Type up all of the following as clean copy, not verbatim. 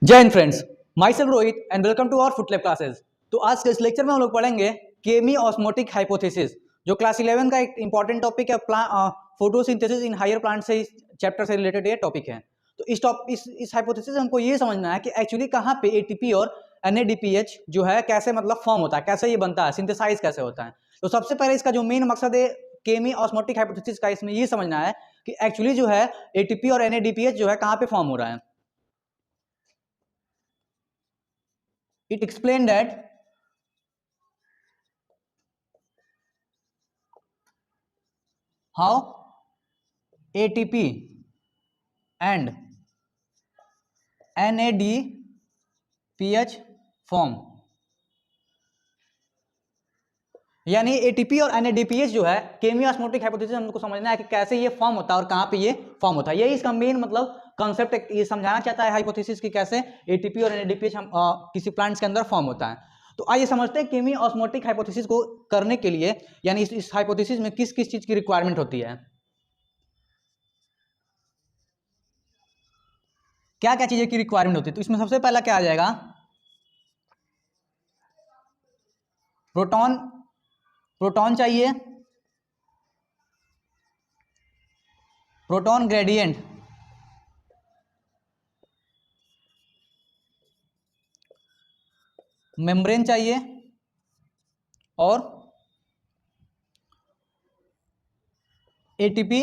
जय हिंद friends, my self Rohit and welcome to our food lab classes. तो आज के इस लेक्चर में हम लोग पढ़ेंगे केमी ऑस्मोटिक हाइपोथेसिस, जो क्लास 11 का एक इंपॉर्टेंट टॉपिक है। फोटोसिंथेसिस इन हायर प्लांट से इस चैप्टर से रिलेटेड ये टॉपिक है। तो इस हाइपोथेसिस से हमको ये समझना है कि एक्चुअली कहाँ पे एटीपी और NADPH जो है कैसे मतलब फॉर्म होता है, कैसे ये बनता है, सिंथेसाइज कैसे होता है। तो सबसे पहले इसका जो मेन मकसद है केमी ऑस्मोटिक हाइपोथेसिस का, इसमें ये समझना है कि एक्चुअली जो है एटीपी और NADPH जो है कहाँ पे फॉर्म हो रहा है। It explained that how ATP and NADPH form, यानी एटीपी और NADPH जो है केमी ऑस्मोटिक हाइपोथेसिस हमको समझना है कि कैसे ये फॉर्म होता है और कहाँ पे ये फॉर्म होता है। यही इसका मेन मतलब कॉन्सेप्ट ये समझाना चाहता है हाइपोथेसिस की, कैसे एटीपी और NADPH हम किसी प्लांट्स के अंदर फॉर्म होता है। तो आइए समझते हैं केमी ऑस्मोटिक हाइपोथेसिस को करने के लिए, यानी इस हाइपोथेसिस में किस किस चीज की रिक्वायरमेंट होती है, क्या क्या चीजें की रिक्वायरमेंट होती है। तो इसमें सबसे पहला क्या आ जाएगा, प्रोटॉन चाहिए, प्रोटॉन ग्रेडियंट, मेम्ब्रेन चाहिए, और एटीपी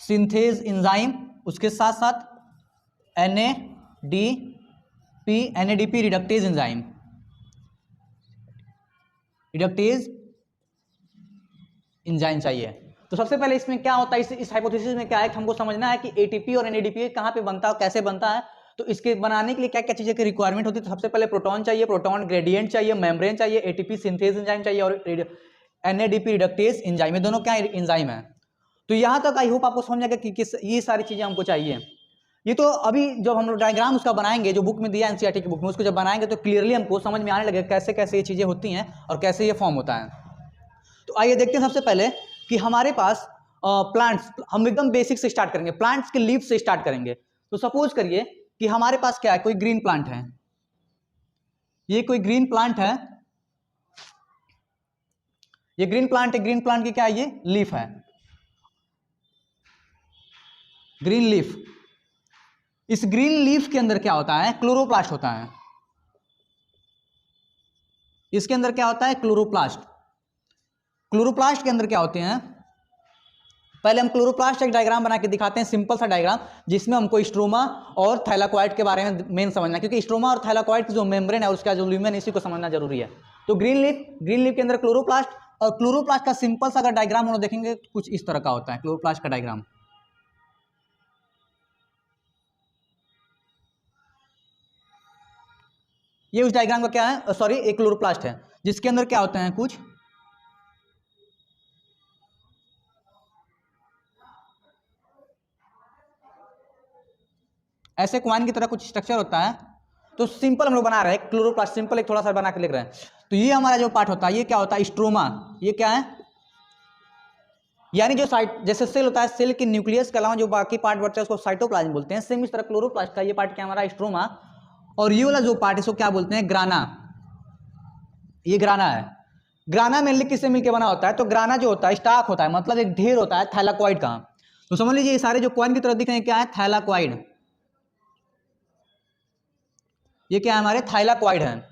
सिंथेज एंजाइम, उसके साथ साथ NADP रिडक्टेज एंजाइम, चाहिए। तो सबसे पहले इसमें क्या होता है, इस हाइपोथेसिस में क्या है, हमको समझना है कि एटीपी और NADP कहाँ पे बनता है और कैसे बनता है। तो इसके बनाने के लिए क्या क्या चीजें की रिक्वायरमेंट होती है। तो सबसे पहले प्रोटॉन चाहिए, प्रोटॉन ग्रेडियंट चाहिए, मेम्ब्रेन चाहिए, एटीपी सिंथेज एंजाइम चाहिए और NADP रिडक्टेज एंजाइम। ये दोनों क्या एंजाइम है। तो यहां तक आई होप आपको समझ आएगा कि ये सारी चीजें हमको चाहिए। ये तो अभी जब हम लोग डायग्राम उसका बनाएंगे, जो बुक में दिया NCERT की बुक में, उसको जब बनाएंगे तो क्लियरली हमको समझ में आने लगेगा कैसे कैसे ये चीजें होती हैं और कैसे ये फॉर्म होता है। तो आइए देखते हैं सबसे पहले कि हमारे पास प्लांट्स, हम एकदम बेसिक से स्टार्ट करेंगे, प्लांट्स के लीफ से स्टार्ट करेंगे। तो सपोज करिए कि हमारे पास क्या है, कोई ग्रीन प्लांट है, ये कोई ग्रीन प्लांट है, ये ग्रीन प्लांट है। ग्रीन प्लांट की क्या है, ये लीफ है, ग्रीन लीफ। इस ग्रीन लीफ के अंदर क्या होता है, क्लोरोप्लास्ट होता है। इसके अंदर क्या होता है, क्लोरोप्लास्ट। क्लोरोप्लास्ट के अंदर क्या होते हैं, पहले हम क्लोरोप्लास्ट एक डायग्राम बना के दिखाते हैं, सिंपल सा डायग्राम, जिसमें हमको स्ट्रोमा और थैलाकॉइड के बारे में मेन समझना है, क्योंकि स्ट्रोमा और थैलाकॉइड की जो मेम्ब्रेन है उसका जो ल्यूमेन, इसी को समझना जरूरी है। तो ग्रीन लीफ के अंदर क्लोरोप्लास्ट, और क्लोरोप्लास्ट का सिंपल सा अगर डायग्राम हम लोग देखेंगे तो कुछ इस तरह का होता है क्लोरोप्लास्ट का डायग्राम। ये उस डायग्राम का क्या है, सॉरी, एक क्लोरोप्लास्ट है जिसके अंदर क्या होते हैं, कुछ ऐसे क्वाइन की तरह कुछ स्ट्रक्चर होता है। तो सिंपल हम लोग बना रहे हैं क्लोरोप्लास्ट, सिंपल एक थोड़ा सा बना के लिख रहे हैं। तो ये हमारा जो पार्ट होता है, ये क्या होता है, स्ट्रोमा। ये क्या है, यानी जो साइट, जैसे सेल होता है, सेल के न्यूक्लियस के अलावा जो बाकी पार्ट बचता है उसको साइटोप्लाज्म बोलते हैं। सेम इस तरह क्लोरोप्लास्ट का ये पार्ट क्या हमारा, स्ट्रोमा। और ये वाला जो पार्ट है इसको क्या बोलते हैं, ग्राना। ये ग्राना है। ग्राना मेनली किससे मिलकर बना होता है, तो ग्राना जो होता है स्टाक होता है, मतलब एक ढेर होता है थैलाकॉइड का। तो समझ लीजिए ये सारे जो क्वाइन की तरह दिख रहे हैं क्या है, थैलाकॉइड। ये क्या है, हमारे थाइलाकॉइड है।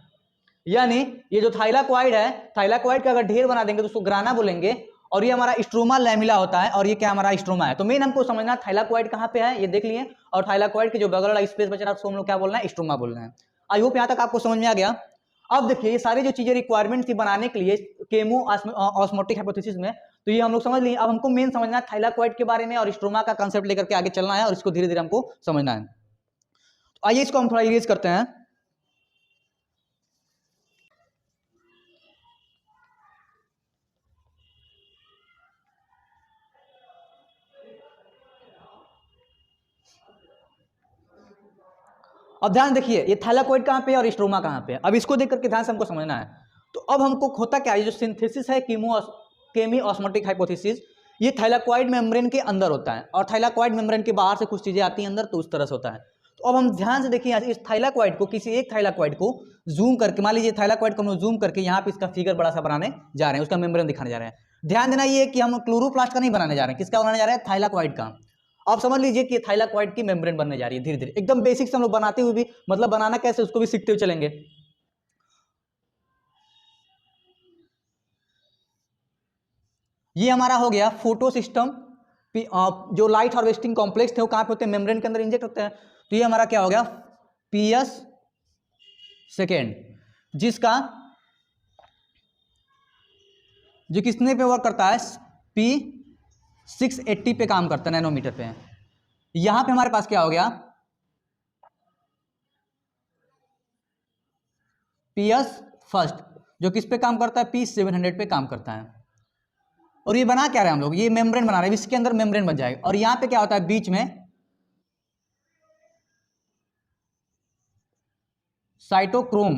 यानी ये जो थाइलाकॉइड है, थाइलाकॉइड का अगर ढेर बना देंगे तो उसको ग्राना बोलेंगे। और ये हमारा स्ट्रोमा लैमिला होता है, और ये क्या हमारा स्ट्रोमा है। तो मेन हमको समझना थाइलाकॉइड कहाँ पे है, ये देख लिए, और थाइलाकॉइड के जो बगल वाला स्पेस बच रहा है उसको हम लोग क्या बोल रहे हैं, स्ट्रोमा बोल रहे हैं। आई होप यहाँ तक आपको समझ में आ गया। अब देखिए ये सारी जो चीजें रिक्वायरमेंट थी बनाने के लिए केमो ऑस्मोटिक हाइपोथेसिस में, तो ये हम लोग समझ लिए। अब हमको मेन समझना है थाइलाकॉइड के बारे में, और स्ट्रोमा का कंसेप्ट लेकर के आगे चलना है, और इसको धीरे धीरे हमको समझना है। तो आइए इसको हम थोड़ा इरेज करते हैं। अब ध्यान देखिए ये थैलाकॉइड कहाँ पे है और स्ट्रोमा कहाँ पे है। अब इसको देख करके ध्यान से हमको समझना है। तो अब हमको होता क्या है, ये जो सिंथेसिस है केमी ऑस्मोटिक हाइपोथेसिस, ये थैलाकॉइड मेम्ब्रेन के अंदर होता है, और थैलाकॉइड मेम्ब्रेन के बाहर से कुछ चीजें आती हैं अंदर, तो उस तरह से होता है। तो तो अब हम ध्यान से देखिए इस थाइलाकोइड को, किसी एक थाइलाकोइड को जूम करके, मान लीजिए थाइलाकोइड को हम जूम करके यहाँ पे इसका फिगर बड़ा सा बनाने जा रहे हैं, उसका मेम्ब्रेन दिखाने जा रहे हैं। ध्यान देना ये कि हम क्लोरोप्लास्ट का नहीं बनाने जा रहे हैं, किसका बनाने जा रहे हैं, थाइलाकोइड का। आप समझ लीजिए कि थाइलाकोइड की मेम्ब्रेन बनने जा रही है धीरे धीरे, एकदम बेसिक से हम लोग बनाते हुए भी, मतलब बनाना कैसे उसको भी सीखते हुए चलेंगे। ये हमारा हो गया फोटो सिस्टम, जो लाइट हार्वेस्टिंग कॉम्प्लेक्स थे वो कहाँ पे होते हैं, मेम्ब्रेन के अंदर इंजेक्ट होते हैं। तो ये हमारा क्या हो गया, PS सेकेंड, जो किसने पे वर्क करता है, P680 पे काम करता है, नैनोमीटर पे। यहां पे हमारे पास क्या हो गया, PS फर्स्ट, जो किस पे काम करता है, P700 पे काम करता है। और ये बना क्या रहे हैं हम लोग, ये मेम्ब्रेन बना रहे हैं, इसके अंदर मेम्ब्रेन बन जाएगा। और यहां पे क्या होता है, बीच में साइटोक्रोम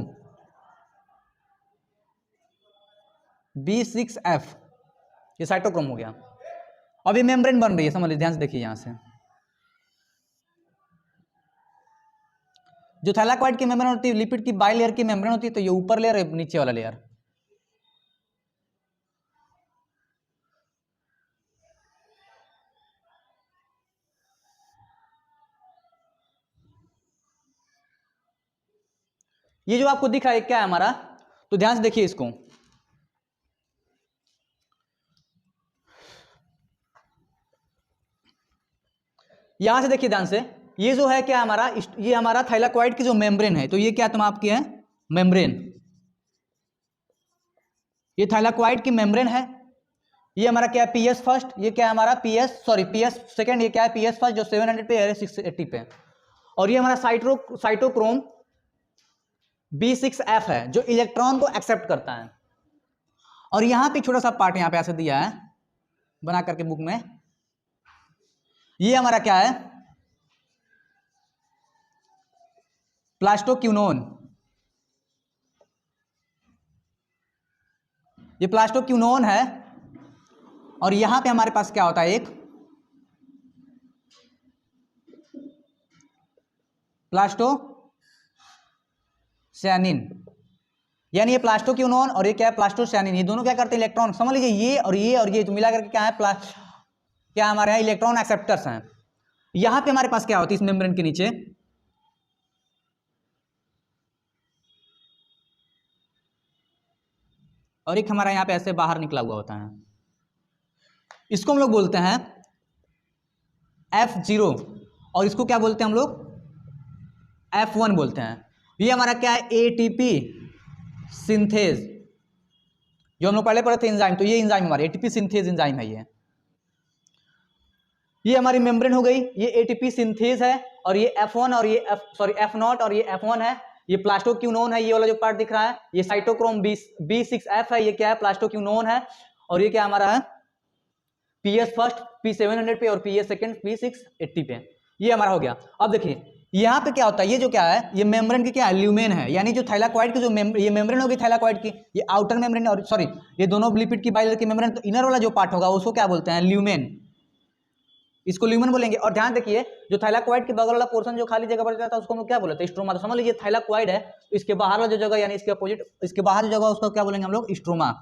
B6F, ये साइटोक्रोम हो गया। अब ये मेम्ब्रेन बन रही है, समझ लीजिए, ध्यान से देखिए यहां से। जो थैलाकोइड की मेम्ब्रेन होती है, लिपिड की बाई लेयर की मेम्ब्रेन होती है, तो ये ऊपर लेयर है, नीचे वाला लेयर। ये जो आपको दिख रहा है क्या है हमारा, तो ध्यान से देखिए इसको, यहां से देखिए ध्यान से, ये जो है क्या हमारा, ये हमारा थाइलाकोइड की जो मेम्ब्रेन है, तो ये क्या तुम आपकी है, मेम्ब्रेन, ये थाइलाकोइड की मेम्ब्रेन है। ये हमारा क्या है, PS फर्स्ट, ये क्या है हमारा PS सेकेंड, ये क्या है, PS फर्स्ट जो 700 पे है, 680 पे। और ये हमारा साइटोक्रोम B6F है, जो इलेक्ट्रॉन को एक्सेप्ट करता है। और यहां पे छोटा सा पार्ट यहां पे ऐसे दिया है बना करके बुक में, ये हमारा क्या है, प्लास्टोक्यूनोन। ये प्लास्टोक्यूनोन है। और यहां पे हमारे पास क्या होता है, एक प्लास्टोसियानिन, यानी ये प्लास्टोक्यूनोन और ये क्या है, प्लास्टोसियानिन, ये दोनों क्या करते हैं, इलेक्ट्रॉन, समझ लीजिए ये और ये तो मिला करके क्या है, क्या हमारे यहाँ इलेक्ट्रॉन एक्सेप्टर्स हैं। यहां पे हमारे पास क्या होती है, इस मेम्ब्रेन के नीचे और एक हमारा यहाँ पे ऐसे बाहर निकला हुआ होता है, इसको हम लोग बोलते हैं F0, और इसको क्या बोलते हैं हम लोग, F1 बोलते हैं। ये हमारा क्या है, ATP सिंथेज, जो हम लोग पहले पढ़े थे एंजाइम, तो ये एंजाइम हमारे ATP सिंथेज एंजाइम है। ये हमारी मेम्ब्रेन हो गई, ये ATP सिंथेज है। और ये F1 और ये F0 और ये F1 है। ये प्लास्टोक्यूनोन है, ये वाला जो पार्ट दिख रहा है, ये साइटोक्रोम B6F है, ये क्या है, प्लास्टोक्यूनोन है। और ये क्या हमारा है, PS फर्स्ट P700 पे और PS सेकेंड P680 पे, ये हमारा हो गया। अब देखिए यहाँ पे क्या होता है, ये जो क्या है, ये मेम्ब्रेन की क्या है, ल्यूमेन है, यानी जो थाइलाकोइड की जो ये मेम्ब्रेन होगी थाइलाकोइड की, ये आउटर मेम्ब्रेन, और सॉरी ये दोनों लिपिड की बाइलेयर की मेम्ब्रेन, तो इनर वाला जो पार्ट होगा उसको क्या बोलते हैं, ल्यूमेन, इसको ल्यूमेन बोलेंगे। और ध्यान देखिए जो थाइलाकोइड के बगल वाला पोर्शन जो खाली जगह पर जाता है उसको हम लोग क्या बोलते हैं, स्ट्रोमा। तो समझ लीजिए थाइलाकोइड है, तो इसके बाहर वाला जो जगह, यानी इसके अपोजिट, इसके बाहर जो जगह उसको क्या बोलेंगे हम लोग, स्ट्रोमा।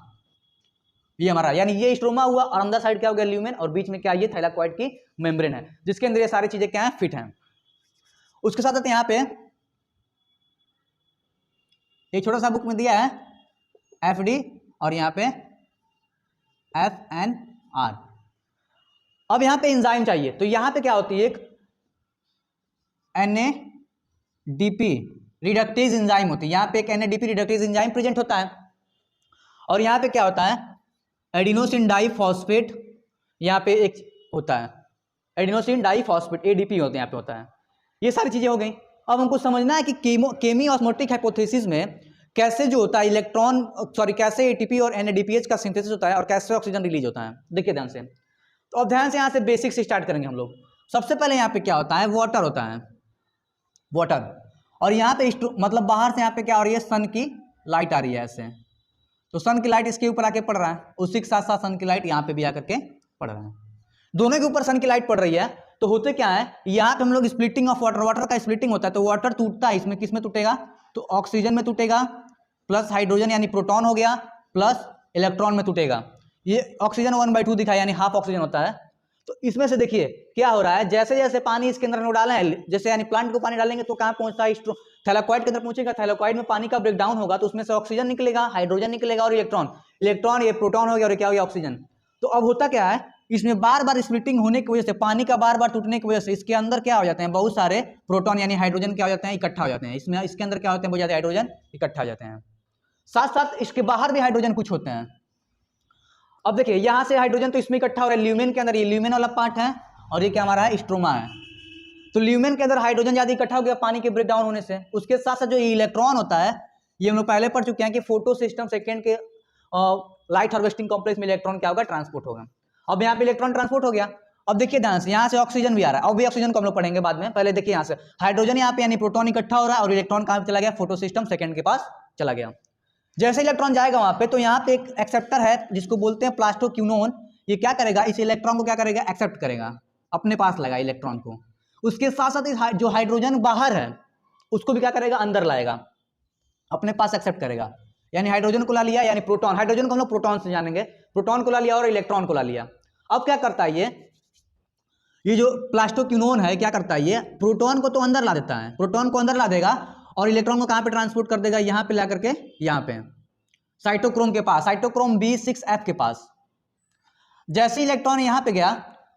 ये हमारा, यानी ये स्ट्रोमा हुआ, और अंदर साइड क्या हो गया, ल्यूमेन, और बीच में क्या, ये थाइलाकोइड की मेम्ब्रेन है, जिसके अंदर ये सारी चीजें क्या है, फिट हैं। उसके साथ साथ यहाँ पे एक छोटा सा बुक में दिया है FD और यहाँ पे FNR। अब यहाँ पे एंजाइम चाहिए, तो यहाँ पे क्या होती है, एक NADP रिडक्टेज एंजाइम होती है, यहाँ पे एक NADP रिडक्टेज एंजाइम प्रेजेंट होता है। और यहाँ पे क्या होता है, एडिनोसिन डाइफॉस्फेट, यहाँ पे एक होता है एडिनोसिन डाइफॉस्फेट, ADP होते हैं, यहाँ पे होता है। ये सारी चीजें हो गई। अब हमको समझना है कि केमी ऑस्मोटिक हाइपोथेसिस में कैसे जो होता है इलेक्ट्रॉन, कैसे ATP और NADPH का सिंथेसिस होता है और कैसे ऑक्सीजन रिलीज होता है। देखिए ध्यान से, तो अब ध्यान से यहाँ से बेसिक से स्टार्ट करेंगे हम लोग। सबसे पहले यहाँ पे क्या होता है, वाटर होता है, वाटर। और यहाँ पे मतलब बाहर से यहाँ पे क्या हो रही है, सन की लाइट आ रही है ऐसे, तो सन की लाइट इसके ऊपर आके पड़ रहा है, उसी के साथ साथ सन की लाइट यहाँ पे भी आकर के पड़ रहा है, दोनों के ऊपर सन की लाइट पड़ रही है। तो होते क्या है, यहाँ पे हम लोग स्प्लिटिंग ऑफ वाटर, वाटर का स्प्लिटिंग होता है, तो वाटर टूटता है इसमें, किस में टूटेगा, तो ऑक्सीजन में टूटेगा, प्लस हाइड्रोजन यानी प्रोटॉन हो गया, प्लस इलेक्ट्रॉन में टूटेगा। ये ऑक्सीजन 1/2 दिखाया, यानी हाफ ऑक्सीजन होता है। तो इसमें से देखिए क्या हो रहा है, जैसे जैसे पानी इसके अंदर डाला है, जैसे यानी प्लांट को पानी डालेंगे तो कहाँ पहुंचता है, थैलाकोइड के अंदर पहुंचेगा, थैलाकोइड में पानी का ब्रेकडाउन होगा तो उसमें से ऑक्सीजन निकलेगा, हाइड्रोजन निकलेगा और इलेक्ट्रॉन, इलेक्ट्रॉन ये प्रोटॉन हो गया और क्या हो गया, ऑक्सीजन। तो अब होता क्या है, इसमें बार बार स्प्लिटिंग होने की वजह से, पानी का बार बार टूटने की वजह से इसके अंदर क्या हो जाते हैं, बहुत सारे प्रोटॉन यानी हाइड्रोजन क्या हो जाते हैं, इकट्ठा हो जाते हैं। इसमें इसके अंदर क्या होते हैं, बहुत ज्यादा हाइड्रोजन इकट्ठा हो जाते हैं। साथ साथ इसके बाहर भी हाइड्रोजन कुछ होते हैं। अब देखिए यहाँ से हाइड्रोजन तो इसमें इकट्ठा हो रहा है ल्यूमेन के अंदर, ये ल्यूमेन वाला पार्ट है, और ये क्या हमारा है, स्ट्रोमा है। तो ल्यूमेन के अंदर हाइड्रोजन ज्यादा इकट्ठा हो गया पानी के ब्रेकडाउन होने से। उसके साथ साथ जो इलेक्ट्रॉन होता है, ये हम लोग पहले पढ़ चुके हैं कि फोटो सिस्टम सेकेंड के लाइट हार्वेस्टिंग कॉम्प्लेक्स में इलेक्ट्रॉन क्या होगा, ट्रांसपोर्ट होगा। अब यहाँ पे इलेक्ट्रॉन ट्रांसपोर्ट हो गया। अब देखिए ध्यान से, यहाँ से ऑक्सीजन भी आ रहा है, अब भी ऑक्सीजन को हम लोग पढ़ेंगे बाद में। पहले देखिए यहाँ से हाइड्रोजन यहाँ पे यानी प्रोटॉन इकट्ठा हो रहा है और इलेक्ट्रॉन कहाँ पे चला गया, फोटो सिस्टम सेकेंड के पास चला गया। जैसे इलेक्ट्रॉन जाएगा वहां पे, तो यहाँ पे एक एक्सेप्टर है जिसको बोलते हैं प्लास्टोक्यूनोन। ये क्या करेगा, इस इलेक्ट्रॉन को क्या करेगा, एक्सेप्ट करेगा, अपने पास लगा इलेक्ट्रॉन को। उसके साथ साथ जो हाइड्रोजन बाहर है उसको भी क्या करेगा, अंदर लाएगा, अपने पास एक्सेप्ट करेगा। यानी हाइड्रोजन को ला लिया, यानी प्रोटॉन, हाइड्रोजन को हम लोग प्रोटॉन से जानेंगे, प्रोटॉन को ला लिया और इलेक्ट्रॉन को ला लिया। अब क्या करता है ये जो प्लास्टोक्यूनोन है क्या करता है, ये प्रोटॉन को तो अंदर ला देता है, प्रोटॉन को अंदर ला देगा और इलेक्ट्रॉन को कहां पे ट्रांसपोर्ट कर देगा, यहां पे ला करके यहां पे साइटोक्रोम के पास, साइटोक्रोम B6F के पास। जैसे इलेक्ट्रॉन यहां पे गया,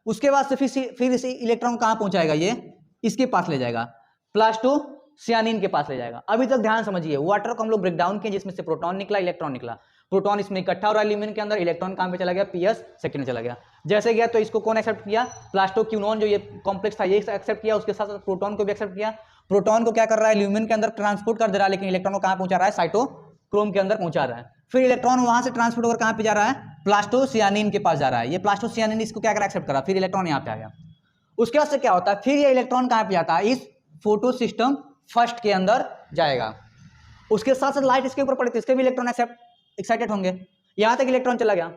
उसके बाद से फिर इसी इलेक्ट्रॉन कहां पहुंचाएगा, ये इसके पास ले जाएगा, प्लास्टोसियानिन के पास ले जाएगा। अभी तक ध्यान समझिए, वाटर को हम लोग ब्रेकडाउन किए जिसमें से प्रोटॉन निकला, इलेक्ट्रॉन निकला। प्रोटॉन इसमें इकट्ठा हो रहा है ल्यूमेन के अंदर, इलेक्ट्रॉन कहां पे चला गया, PS सेकंड में चला गया। जैसे गया तो इसको कौन एक्सेप्ट किया, प्लास्टोक्यूनोन जो ये कॉम्प्लेक्स था ये एक्सेप्ट किया, उसके साथ साथ प्रोटॉन को भी एक्सेप्ट किया। प्रोटॉन को क्या कर रहा है, ल्यूमेन के अंदर ट्रांसपोर्ट कर दे रहा है, लेकिन इलेक्ट्रॉन को कहां पहुंचा रहा है, साइटोक्रोम के अंदर पहुंचा रहा है। फिर इलेक्ट्रॉन वहां से ट्रांसपोर्ट होकर कहां पे जा रहा है, प्लास्टोसियानिन के पास जा रहा है। ये प्लास्टोसियानिन इसको क्या कर एक्सेप्ट करा, फिर इलेक्ट्रॉन यहाँ पे आ गया। उसके बाद से क्या होता है, फिर ये इलेक्ट्रॉन कहां पे जाता है, इस फोटो सिस्टम फर्स्ट के अंदर जाएगा। उसके साथ साथ लाइट इसके ऊपर पड़ती है, इसके भी इलेक्ट्रॉन एक्साइटेड होंगे, यहां तक इलेक्ट्रॉन चला गया।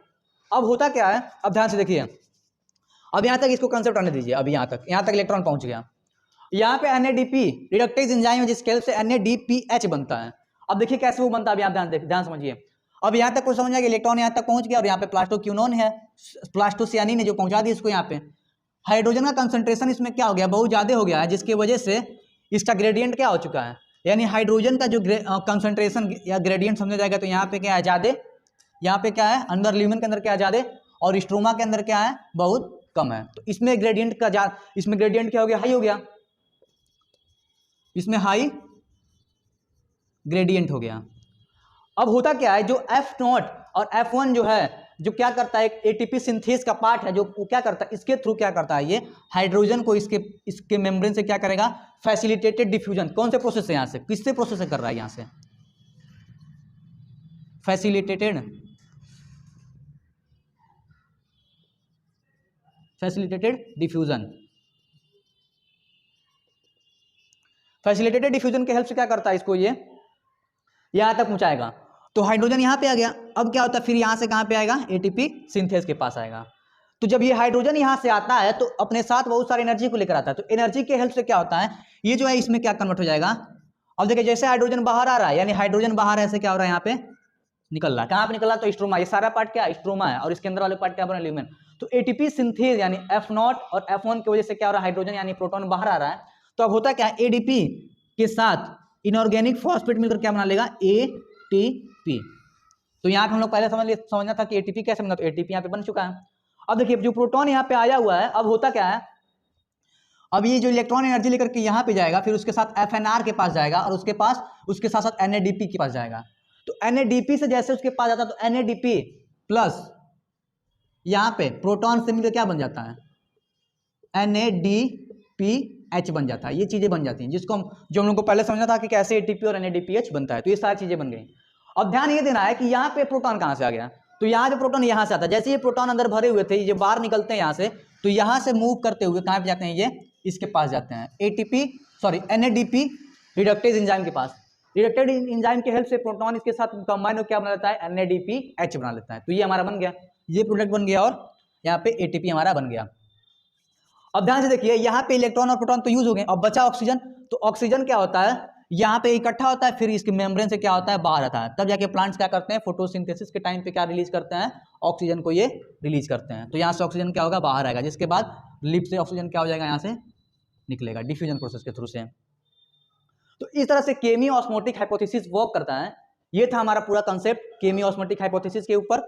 अब होता क्या है, अब ध्यान से देखिए, अब यहां तक इसको कंसेप्ट आने दीजिए। अब यहां तक इलेक्ट्रॉन पहुंच गया। यहाँ पे NADP रिडक्टेज एंजाइम है जिसके हेल्प से NADPH बनता है। अब देखिए कैसे वो बनता है, अब आप ध्यान समझिए। अब यहाँ तक कुछ समझ आएगा, इलेक्ट्रॉन यहाँ तक पहुंच गया और यहाँ पे प्लास्टोक्यूनोन है, प्लास्टोसियानिन ने जो पहुंचा दी इसको। यहाँ पे हाइड्रोजन का कंसंट्रेशन इसमें क्या हो गया, बहुत ज्यादा हो गया है, जिसकी वजह से इसका ग्रेडियंट क्या हो चुका है, यानी हाइड्रोजन का जो कंसंट्रेशन या ग्रेडियंट समझा जाएगा, तो यहाँ पे क्या है, ज्यादा, यहाँ पे क्या है, अंदर ल्यूमेन के अंदर क्या है, ज्यादा, और स्ट्रोमा के अंदर क्या है, बहुत कम है। तो इसमें ग्रेडियंट क्या हो गया, हाई हो गया, इसमें हाई ग्रेडियंट हो गया। अब होता क्या है, जो F0 और F1 जो है, जो क्या करता है, एक ATP सिंथेस का पार्ट है, जो वो क्या करता है, इसके थ्रू क्या करता है, ये हाइड्रोजन को इसके मेम्ब्रेन से क्या करेगा, फैसिलिटेटेड डिफ्यूजन। कौन से प्रोसेस से, यहां से किससे प्रोसेस से कर रहा है, यहां से फैसिलिटेटेड डिफ्यूजन। फैसिलिटेटेड डिफ्यूजन के हेल्प से क्या करता है, इसको ये यहां तक पहुंचाएगा। तो हाइड्रोजन यहां पे आ गया। अब क्या होता है, फिर यहां से कहां पे आएगा, ATP सिंथेस के पास आएगा। तो जब ये हाइड्रोजन यहां से आता है तो अपने साथ बहुत सारी एनर्जी को लेकर आता है। तो एनर्जी के हेल्प से क्या होता है, ये जो है इसमें क्या कन्वर्ट हो जाएगा। अब देखिए जैसे हाइड्रोजन बाहर आ रहा है, यानी हाइड्रोजन बाहर ऐसे क्या हो रहा है, यहाँ पे निकल रहा है, कहां पे निकल रहा है, तो स्ट्रोमा, ये सारा पार्ट क्या स्ट्रोमा है, और इसके अंदर वाले पार्ट क्या बना, ल्यूमेन। तो ATP सिंथेस यानी F0 और F1 की वजह से क्या हो रहा है, हाइड्रोजन यानी प्रोटॉन बाहर आ रहा है। तो अब होता क्या है, ADP के साथ इनऑर्गेनिक फॉस्फेट मिलकर क्या बना लेगा, ATP। तो यहाँ पे हम लोग पहले समझना था कि ATP कैसे बना, तो ATP यहाँ पे बन चुका है। अब देखिए जो प्रोटॉन यहाँ पे आया हुआ है, अब होता क्या है, अब ये जो इलेक्ट्रॉन एनर्जी लेकर के यहाँ पे जाएगा, फिर उसके साथ FNR के पास जाएगा, और उसके साथ साथ NADP के पास जाएगा। तो NADP से जैसे उसके पास जाता है, तो NADP प्लस यहाँ पे प्रोटॉन से मिलकर क्या बन जाता है, NADPH बन जाता है। ये चीजें बन जाती हैं, जिसको जो हम लोग को पहले समझना था कि कैसे ATP और NADPH बनता है। तो ये सारी चीजें बन गई। अब ध्यान ये देना है कि यहाँ पे प्रोटॉन कहाँ से आ गया, तो यहाँ पे प्रोटॉन यहाँ से आता है। जैसे ये प्रोटॉन अंदर भरे हुए थे, ये बाहर निकलते हैं यहाँ से, तो यहाँ से मूव करते हुए कहाँ पे जाते हैं, ये इसके पास जाते हैं, NADP रिडक्टेज एंजाइम के पास। रिडक्टेज एंजाइम के हेल्प से प्रोटॉन इसके साथ कंबाइन होकर क्या बना लेता है, NADPH बना लेता है। तो ये हमारा बन गया, ये प्रोडक्ट बन गया, और यहाँ पे ATP हमारा बन गया। अब ध्यान से देखिए, यहाँ पे इलेक्ट्रॉन और प्रोटॉन तो यूज हो गए, अब बचा ऑक्सीजन। तो ऑक्सीजन क्या होता है, यहाँ पे इकट्ठा होता है, फिर इसके मेम्ब्रेन से क्या होता है, बाहर आता है, तब जाके प्लांट्स क्या करते हैं, फोटोसिंथेसिस के टाइम पे क्या रिलीज करते हैं, ऑक्सीजन को ये रिलीज करते हैं। तो यहाँ से ऑक्सीजन क्या होगा, बाहर आएगा, जिसके बाद लिप से ऑक्सीजन क्या हो जाएगा, यहाँ से निकलेगा डिफ्यूजन प्रोसेस के थ्रू से। तो इस तरह से केमी ऑस्मोटिक हाइपोथेसिस वर्क करता है। ये था हमारा पूरा कंसेप्ट केमी ऑस्मोटिक हाइपोथेसिस के ऊपर,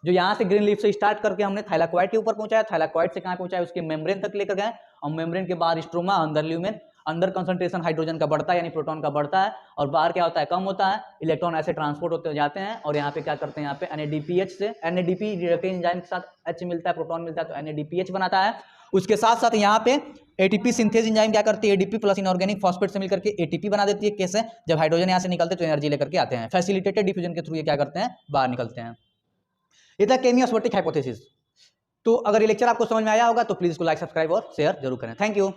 जो यहाँ से ग्रीन लीफ से स्टार्ट करके हमने थाइलाकोइड के ऊपर पहुंचाया, थाइलाकोइड से कहाँ पहुंचाया, उसके मेम्ब्रेन तक लेकर गए, और मेम्ब्रेन के बाद स्ट्रोमा, अंदर ल्यूमेन, अंदर कंसंट्रेशन हाइड्रोजन का बढ़ता है यानी प्रोटॉन का बढ़ता है, और बाहर क्या होता है, कम होता है, इलेक्ट्रॉन ऐसे ट्रांसपोर्ट होते जाते हैं, और यहाँ पे क्या करते हैं, यहाँ पे NADPH से NADP एंजाइम के साथ H मिलता है, प्रोटॉन मिलता है, तो NADPH बनाता है। उसके साथ साथ यहाँ पे ATP सिंथेज एंजाइम क्या करती है, ADP प्लस इनऑर्गेनिक फॉस्फेट से मिलकर के ATP बना देती है। कैसे, जब हाइड्रोजन यहाँ से निकलते तो एनर्जी लेकर के आते हैं, फैसिलिटेटेड डिफ्यूजन के थ्रू ये क्या करते हैं, बाहर निकलते हैं। ये था केमी ऑस्मोटिक हाइपोथेसिस। तो अगर ये लेक्चर आपको समझ में आया होगा तो प्लीज इसको लाइक, सब्सक्राइब और शेयर जरूर करें। Thank you.